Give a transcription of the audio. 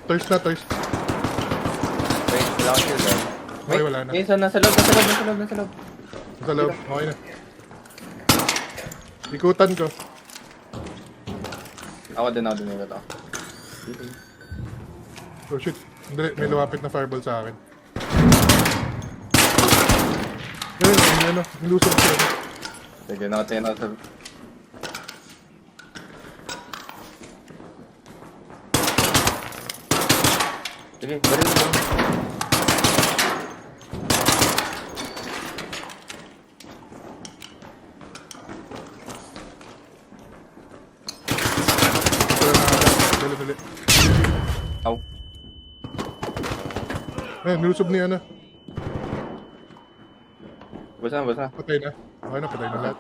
Toys na, toys. Wait, wala akong shield eh. Okay, wala na. Isa, nasa loob, nasa loob, nasa loob, nasa loob. Sa loob, okay na. Ikutan ko. Ako din ito. Oh shit. Hindi, may lumapit na fireball sa akin. Ayun, ano, nilusog siya. Sige, nakatingin ako sa... Sige, baril mo. Dali. Aw. Ayun, nilusog niya na. Basta. Patay na. Okay na, patay na lahat.